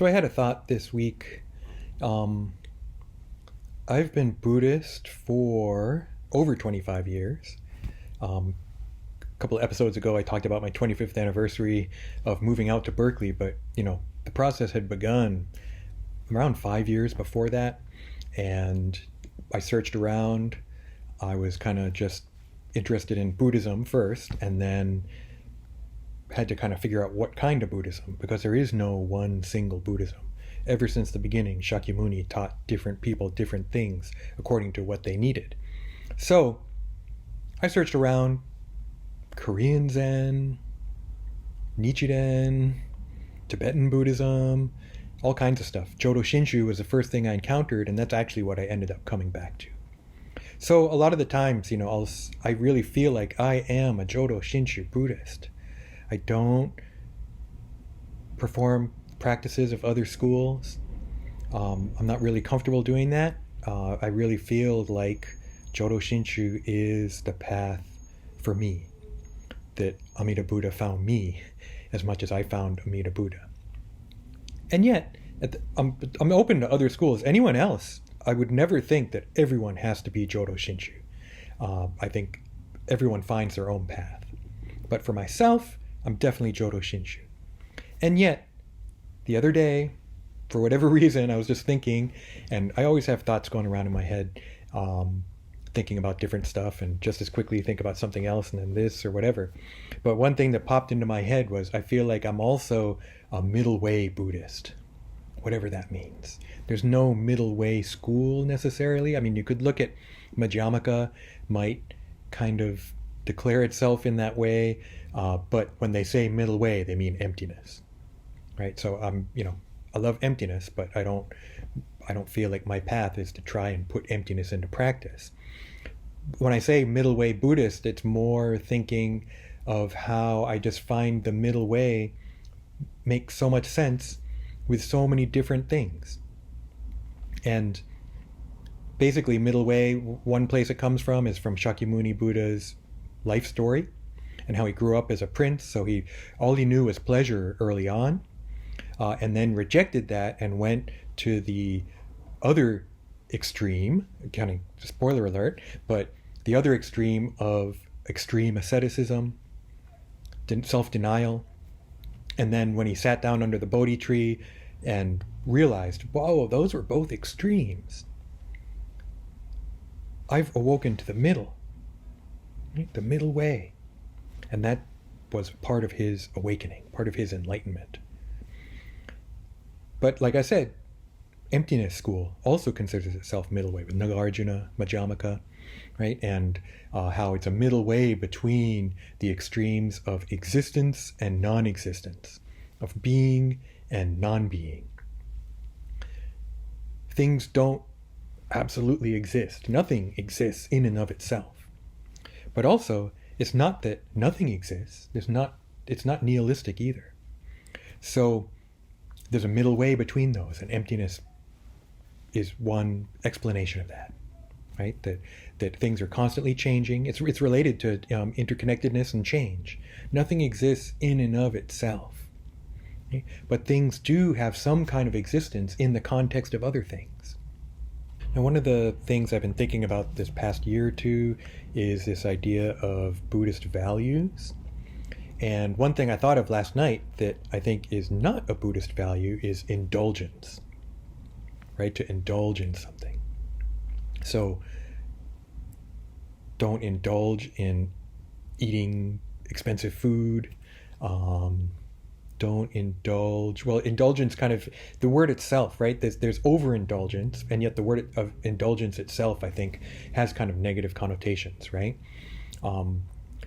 So I had a thought this week. Um, I've been Buddhist for over 25 years. A couple of episodes ago, I talked about my 25th anniversary of moving out to Berkeley, but the process had begun around 5 years before that, and I searched around. I was kind of just interested in Buddhism first, and then had to kind of figure out what kind of Buddhism, because there is no one single Buddhism. Ever since the beginning, Shakyamuni taught different people different things according to what they needed. So I searched around Korean Zen, Nichiren, Tibetan Buddhism, all kinds of stuff. Jodo Shinshu was the first thing I encountered, and that's actually what I ended up coming back to. So a lot of the times, I really feel like I am a Jodo Shinshu Buddhist. I don't perform practices of other schools. I'm not really comfortable doing that. I really feel like Jodo Shinshu is the path for me, that Amida Buddha found me as much as I found Amida Buddha. And yet, I'm open to other schools. Anyone else, I would never think that everyone has to be Jodo Shinshu. I think everyone finds their own path. But for myself, I'm definitely Jodo Shinshu. And yet, the other day, for whatever reason, I was just thinking, and I always have thoughts going around in my head, thinking about different stuff, and just as quickly think about something else and then this or whatever. But one thing that popped into my head was I feel like I'm also a Middle Way Buddhist, whatever that means. There's no Middle Way school necessarily. I mean, you could look at Madhyamaka, might kind of declare itself in that way, but when they say Middle Way, they mean emptiness, right? So I love emptiness, but I don't feel like my path is to try and put emptiness into practice. When I say Middle Way Buddhist, it's more thinking of how I just find the middle way makes so much sense with so many different things. And basically, middle way, one place it comes from is from Shakyamuni Buddha's life story and how he grew up as a prince. So all he knew was pleasure early on, and then rejected that and went to the other extreme, kind of spoiler alert, but the other extreme of extreme asceticism, self-denial. And then when he sat down under the Bodhi tree and realized, whoa, those were both extremes, I've awoken to the middle, right? The middle way. And that was part of his awakening, part of his enlightenment. But like I said, emptiness school also considers itself middle way, with Nagarjuna, Madhyamaka, right? And how it's a middle way between the extremes of existence and non-existence, of being and non-being. Things don't absolutely exist. Nothing exists in and of itself. But also, it's not that nothing exists. It's not nihilistic either. So there's a middle way between those, and emptiness is one explanation of that, right? That things are constantly changing. It's related to interconnectedness and change. Nothing exists in and of itself, okay? But things do have some kind of existence in the context of other things. Now, one of the things I've been thinking about this past year or two is this idea of Buddhist values. And one thing I thought of last night that I think is not a Buddhist value is indulgence, right? To indulge in something. So don't indulge in eating expensive food. Don't indulge. Well, indulgence kind of, the word itself, right? There's overindulgence, and yet the word of indulgence itself, I think, has kind of negative connotations, right?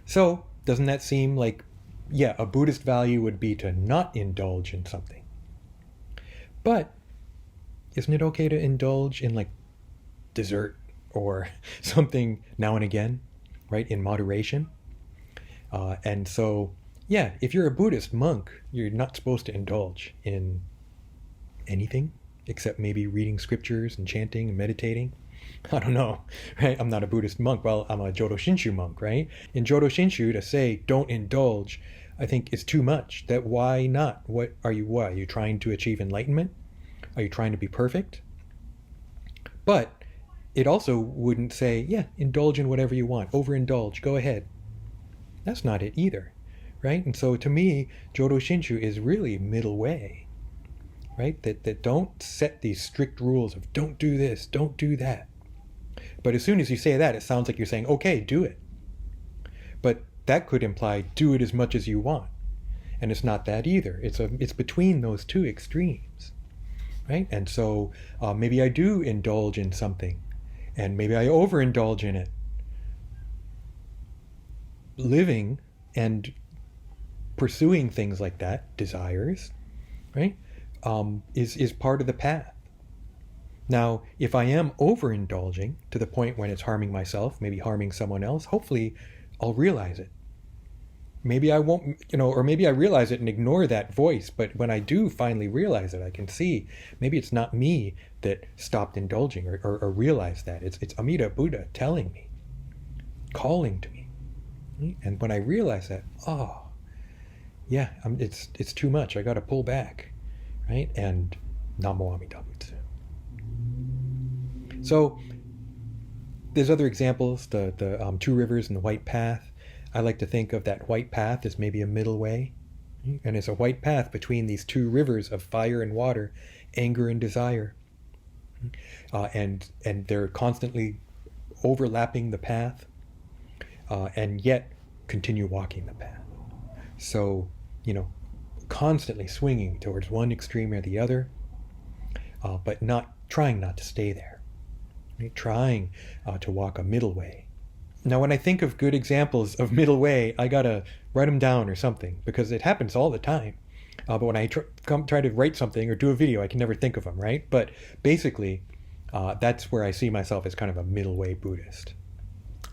So doesn't that seem like, yeah, a Buddhist value would be to not indulge in something. But isn't it okay to indulge in like dessert or something now and again, right? In moderation. And so, yeah, if you're a Buddhist monk, you're not supposed to indulge in anything except maybe reading scriptures and chanting and meditating. I don't know, right? I'm not a Buddhist monk. Well, I'm a Jodo Shinshu monk, right? In Jodo Shinshu, to say don't indulge I think is too much. That why not? What are you? What are you trying to achieve enlightenment? Are you trying to be perfect? But it also wouldn't say, yeah, indulge in whatever you want, overindulge, go ahead. That's not it either, right? And so to me, Jodo Shinshu is really middle way, right? That don't set these strict rules of don't do this, don't do that. But as soon as you say that, it sounds like you're saying, okay, do it. But that could imply do it as much as you want. And it's not that either. It's between those two extremes, right? And so maybe I do indulge in something, and maybe I overindulge in it. Living and pursuing things like that, desires, right, is part of the path. Now, if I am overindulging to the point when it's harming myself, maybe harming someone else, hopefully I'll realize it. Maybe I won't, or maybe I realize it and ignore that voice, but when I do finally realize it, I can see maybe it's not me that stopped indulging or realized that. It's Amida Buddha telling me, calling to me. And when I realize that, oh, yeah, it's too much. I got to pull back, right? And Namo Amida Butsu. So there's other examples, the two rivers and the white path. I like to think of that white path as maybe a middle way. And it's a white path between these two rivers of fire and water, anger and desire. And they're constantly overlapping the path, and yet continue walking the path. So, constantly swinging towards one extreme or the other, but trying not to stay there. Right? Trying to walk a middle way. Now, when I think of good examples of middle way, I gotta write them down or something, because it happens all the time. But when I try to write something or do a video, I can never think of them, right? But basically, that's where I see myself as kind of a middle way Buddhist.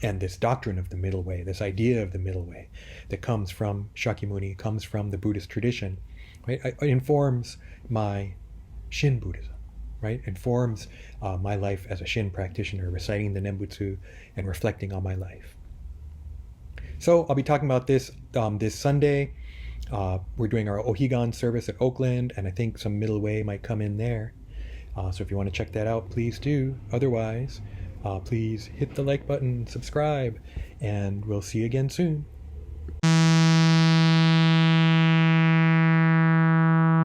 And this doctrine of the middle way, this idea of the middle way that comes from Shakyamuni, comes from the Buddhist tradition, right? It informs my Shin Buddhism, right? Informs my life as a Shin practitioner, reciting the Nembutsu and reflecting on my life. So I'll be talking about this this Sunday. We're doing our Ohigan service at Oakland, and I think some middle way might come in there. So if you want to check that out, please do. Otherwise, please hit the like button, subscribe, and we'll see you again soon.